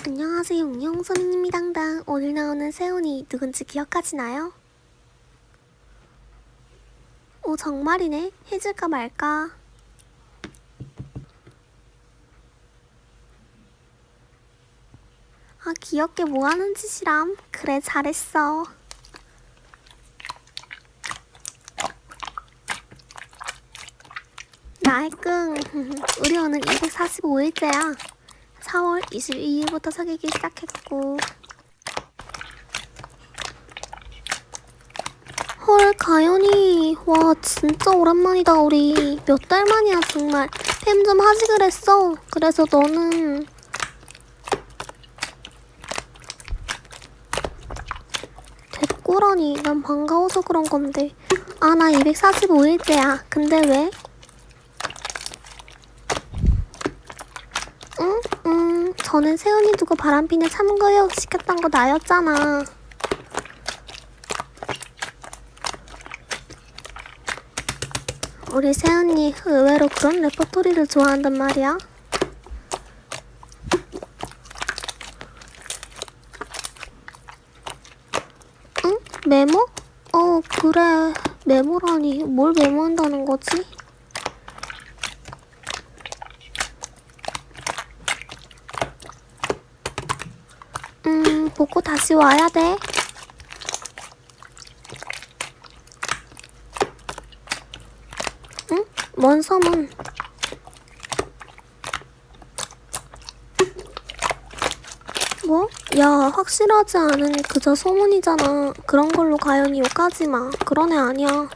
안녕하세요, 용용서민님이당당. 오늘 나오는 세훈이 누군지 기억하시나요? 오, 정말이네. 해줄까 말까. 아, 귀엽게 뭐하는 짓이람. 그래, 잘했어. 나의 끙. 우리 오늘 245일째야. 4월 22일부터 사귀기 시작했고. 헐, 가연이. 와, 진짜 오랜만이다, 우리. 몇 달 만이야, 정말. 팸 좀 하지 그랬어. 그래서 너는 됐고라니. 난 반가워서 그런 건데. 아, 나 245일째야. 근데 왜? 전엔 세훈이 두고 바람핀에 참교육 시켰던 거 나였잖아. 우리 세훈이 의외로 그런 레퍼토리를 좋아한단 말이야. 응? 메모? 그래. 메모라니. 뭘 메모한다는 거지? 보고 다시 와야 돼. 응? 뭔 소문? 뭐? 야, 확실하지 않으니 그저 소문이잖아. 그런 걸로 가연이 욕하지 마. 그런 애 아니야.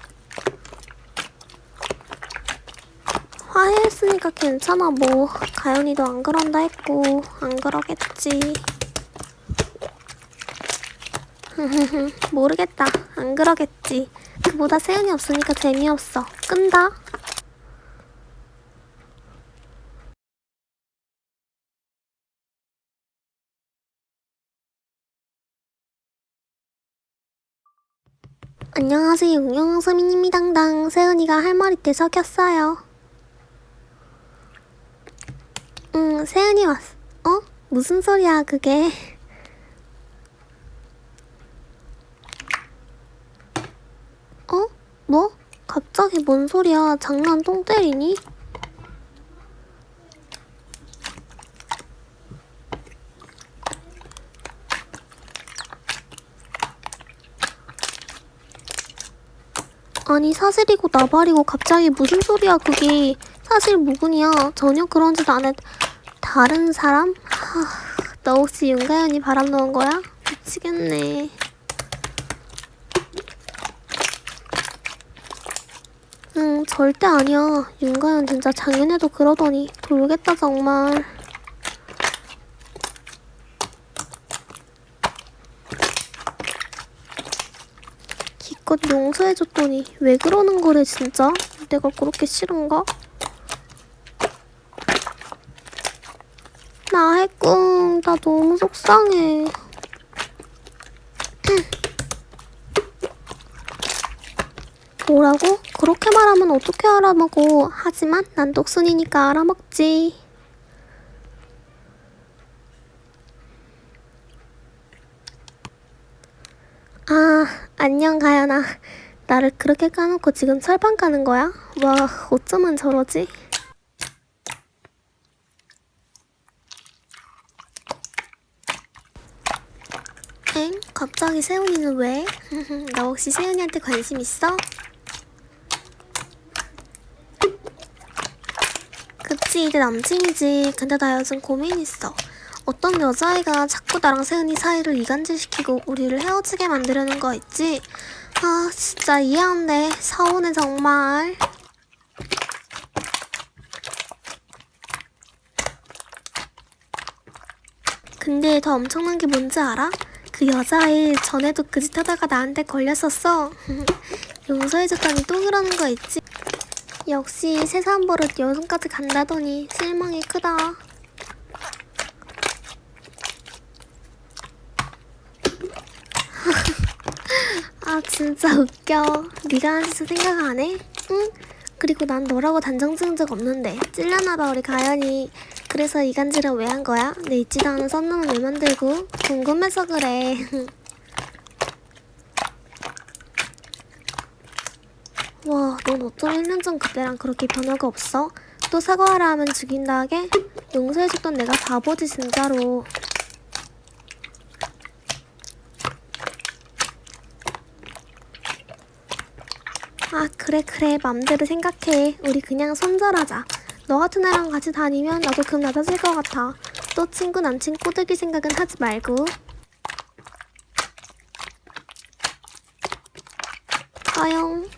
화해했으니까 괜찮아 뭐. 가연이도 안 그런다 했고 안 그러겠지. 모르겠다. 안 그러겠지. 그보다 세연이 없으니까 재미없어. 끈다. 안녕하세요, 용용서민님이당당. 세연이가 할 말 있대 섞였어요. 세연이 왔어. 무슨 소리야 그게. 뭐? 갑자기 뭔 소리야. 장난 똥 때리니? 아니, 사실이고 나발이고 갑자기 무슨 소리야 그게. 사실 무근이야. 전혀 그런 짓 안 해. 다른 사람? 너 혹시 윤가연이 바람 넣은 거야? 미치겠네. 절대 아니야. 윤가연 진짜 작년에도 그러더니 돌겠다 정말. 기껏 용서해줬더니 왜 그러는 거래 진짜? 내가 그렇게 싫은가? 나 해꿍. 나 너무 속상해. 뭐라고? 그렇게 말하면 어떻게 알아먹어. 하지만 난 똑순이니까 알아먹지. 아, 안녕 가연아. 나를 그렇게 까놓고 지금 철판 까는 거야? 와, 어쩌면 저러지? 엥? 갑자기 세훈이는 왜? 너 혹시 세훈이한테 관심 있어? 그치, 이제 남친이지. 근데 나 요즘 고민 있어. 어떤 여자애가 자꾸 나랑 세은이 사이를 이간질시키고 우리를 헤어지게 만들려는 거 있지? 아, 진짜 이해 안 돼. 서운해 정말. 근데 더 엄청난 게 뭔지 알아? 그 여자애 전에도 그 짓 하다가 나한테 걸렸었어. 용서해줬더니 또 그러는 거 있지? 역시 세상 버릇 여성까지 간다더니 실망이 크다. 아, 진짜 웃겨. 네가 한 짓을 생각 안 해? 응? 그리고 난 너라고 단정 지은 적 없는데 찔려나봐 우리 가연이. 그래서 이간질은 왜 한 거야? 내 있지도 않은 썸남은 왜 만들고? 궁금해서 그래. 와, 넌 어쩜 1년 전 그때랑 그렇게 변화가 없어? 또 사과하라 하면 죽인다 하게? 용서해줬던 내가 바보지 진짜로. 아, 그래 맘대로 생각해. 우리 그냥 손절하자. 너 같은 애랑 같이 다니면 나도 금 낮아질 것 같아. 또 친구 남친 꼬드길 생각은 하지 말고. 빠용.